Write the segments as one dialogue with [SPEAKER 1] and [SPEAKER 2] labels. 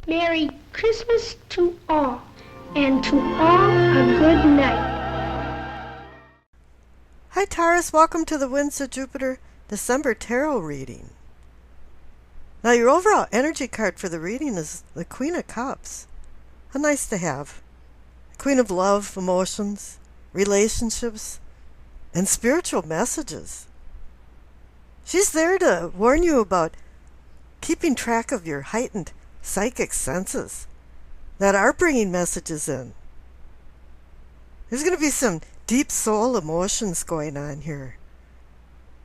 [SPEAKER 1] Merry Christmas to all, and to all a good night.
[SPEAKER 2] Hi Taurus, welcome to the Winds of Jupiter December Tarot reading. Now your overall energy card for the reading is the Queen of Cups. How nice to have. Queen of love, emotions, relationships, and spiritual messages. She's there to warn you about keeping track of your heightened psychic senses that are bringing messages in. There's going to be some deep soul emotions going on here,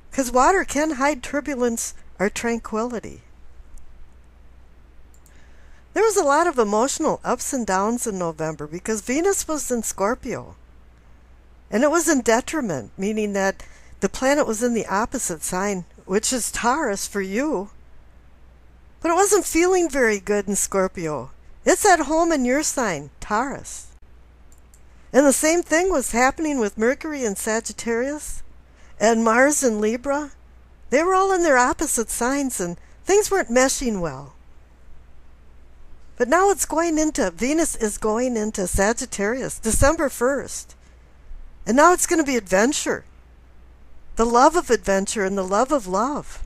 [SPEAKER 2] because water can hide turbulence or tranquility. There was a lot of emotional ups and downs in November because Venus was in Scorpio, and it was in detriment, meaning that the planet was in the opposite sign, which is Taurus for you. But it wasn't feeling very good in Scorpio. It's at home in your sign, Taurus. And the same thing was happening with Mercury in Sagittarius and Mars in Libra. They were all in their opposite signs and things weren't meshing well. But now Venus is going into Sagittarius, December 1st. And now it's going to be adventure. The love of adventure and the love of love.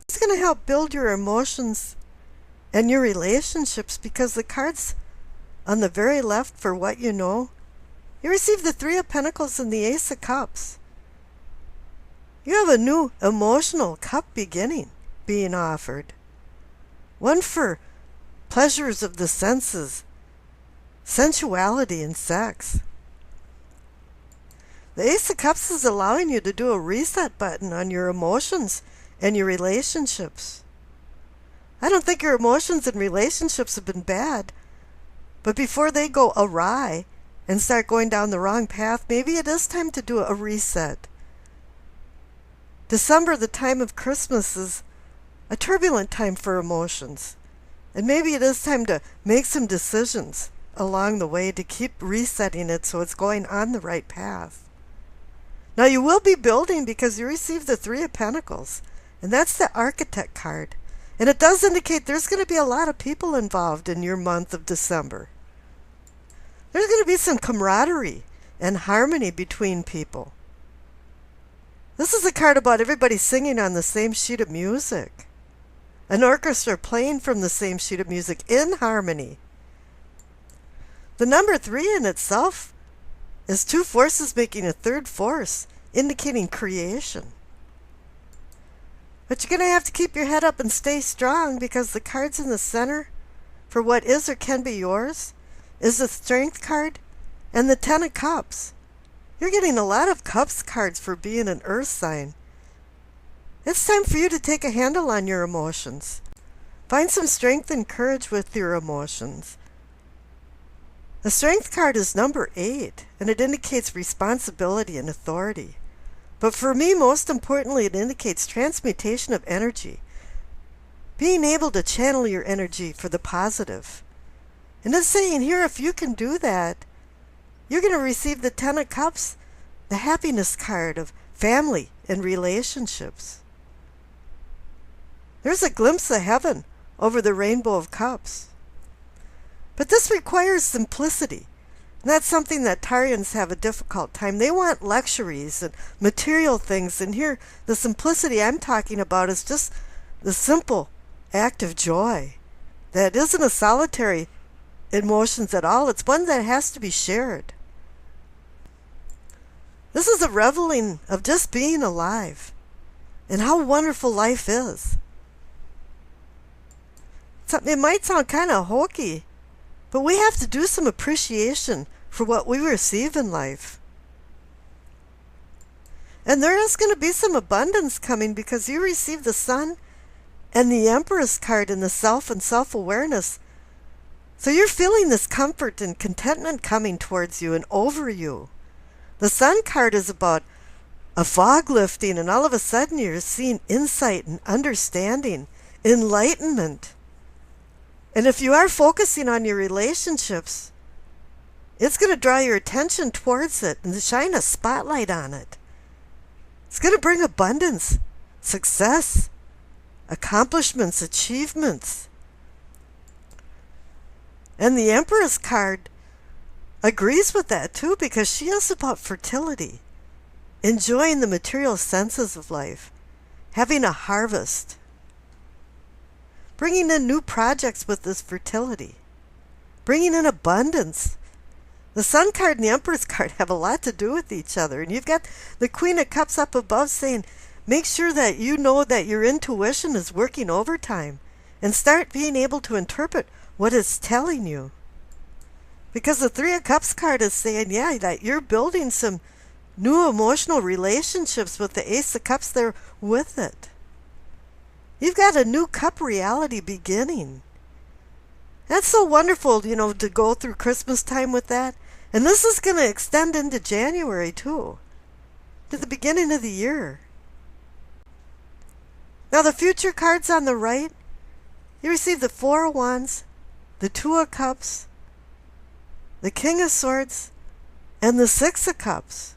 [SPEAKER 2] It's going to help build your emotions and your relationships, because the cards on the very left for what you know, you receive the Three of Pentacles and the Ace of Cups. You have a new emotional cup beginning being offered. One for pleasures of the senses, sensuality and sex. The Ace of Cups is allowing you to do a reset button on your emotions and your relationships. I don't think your emotions and relationships have been bad, but before they go awry and start going down the wrong path, maybe it is time to do a reset. December, the time of Christmas, is a turbulent time for emotions, and maybe it is time to make some decisions along the way to keep resetting it so it's going on the right path. Now you will be building because you received the Three of Pentacles, and that's the Architect card. And it does indicate there's going to be a lot of people involved in your month of December. There's going to be some camaraderie and harmony between people. This is a card about everybody singing on the same sheet of music. An orchestra playing from the same sheet of music in harmony. The number 3 in itself is two forces making a third force, indicating creation. But you're going to have to keep your head up and stay strong, because the cards in the center for what is or can be yours is the Strength card and the Ten of Cups. You're getting a lot of Cups cards for being an Earth sign. It's time for you to take a handle on your emotions. Find some strength and courage with your emotions. The Strength card is number 8, and it indicates responsibility and authority. But for me, most importantly, it indicates transmutation of energy. Being able to channel your energy for the positive. And it's saying here, if you can do that, you're going to receive the Ten of Cups, the happiness card of family and relationships. There's a glimpse of heaven over the Rainbow of Cups. But this requires simplicity. And that's something that Tarians have a difficult time. They want luxuries and material things. And here, the simplicity I'm talking about is just the simple act of joy. That isn't a solitary emotions at all. It's one that has to be shared. This is a reveling of just being alive and how wonderful life is. It might sound kind of hokey, but we have to do some appreciation for what we receive in life. And there is going to be some abundance coming because you receive the Sun and the Empress card in the self and self-awareness. So you're feeling this comfort and contentment coming towards you and over you. The Sun card is about a fog lifting, and all of a sudden you're seeing insight and understanding, enlightenment. And if you are focusing on your relationships, it's going to draw your attention towards it and shine a spotlight on it. It's going to bring abundance, success, accomplishments, achievements. And the Empress card agrees with that too, because she is about fertility, enjoying the material senses of life, having a harvest, bringing in new projects with this fertility, bringing in abundance. The Sun card and the Empress card have a lot to do with each other. And you've got the Queen of Cups up above saying, make sure that you know that your intuition is working overtime and start being able to interpret what it's telling you. Because the Three of Cups card is saying, yeah, that you're building some new emotional relationships with the Ace of Cups there with it. You've got a new cup reality beginning. That's so wonderful, to go through Christmas time with that. And this is going to extend into January, too, to the beginning of the year. Now, the future cards on the right, you receive the Four of Wands, the Two of Cups, the King of Swords, and the Six of Cups.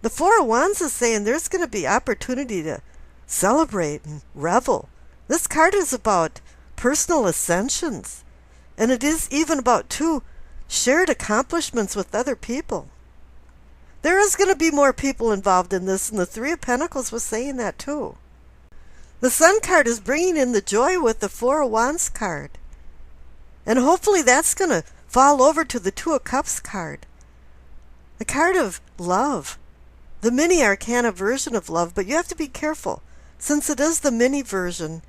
[SPEAKER 2] The Four of Wands is saying there's going to be opportunity to celebrate and revel. This card is about personal ascensions, and it is even about two shared accomplishments with other people. There is going to be more people involved in this, and the Three of Pentacles was saying that too. The Sun card is bringing in the joy with the Four of Wands card, and hopefully that's going to fall over to the Two of Cups card, the card of love, the mini arcana version of love. But you have to be careful, since it is the mini version.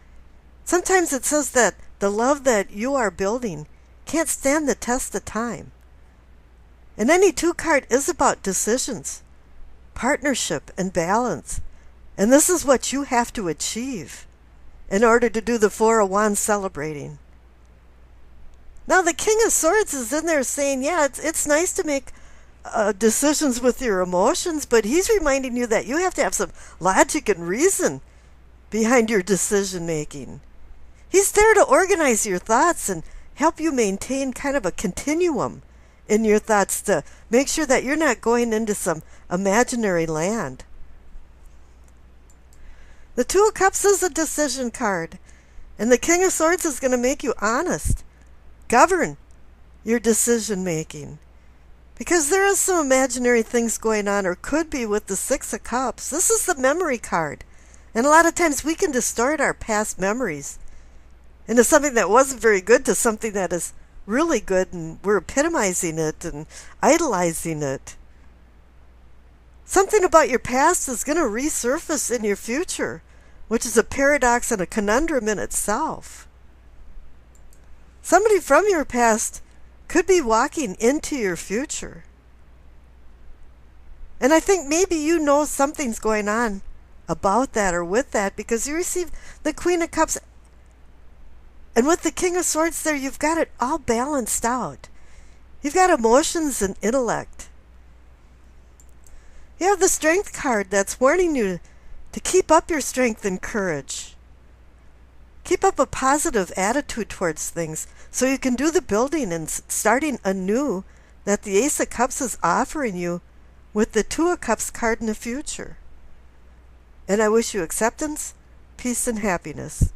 [SPEAKER 2] Sometimes it says that the love that you are building can't stand the test of time. And any two card is about decisions, partnership, and balance. And this is what you have to achieve in order to do the Four of Wands celebrating. Now the King of Swords is in there saying, yeah, it's nice to make decisions with your emotions, but he's reminding you that you have to have some logic and reason behind your decision making. He's there to organize your thoughts and help you maintain kind of a continuum in your thoughts to make sure that you're not going into some imaginary land. The Two of Cups is a decision card, and the King of Swords is going to make you honest. Govern your decision making, because there is some imaginary things going on, or could be, with the Six of Cups. This is the memory card, and a lot of times we can distort our past memories into something that wasn't very good to something that is really good, and we're epitomizing it and idolizing it. Something about your past is going to resurface in your future, which is a paradox and a conundrum in itself. Somebody from your past could be walking into your future. And I think maybe you know something's going on about that or with that, because you receive the Queen of Cups. And with the King of Swords there, you've got it all balanced out. You've got emotions and intellect. You have the Strength card that's warning you to keep up your strength and courage. Keep up a positive attitude towards things so you can do the building and starting anew that the Ace of Cups is offering you with the Two of Cups card in the future. And I wish you acceptance, peace, and happiness.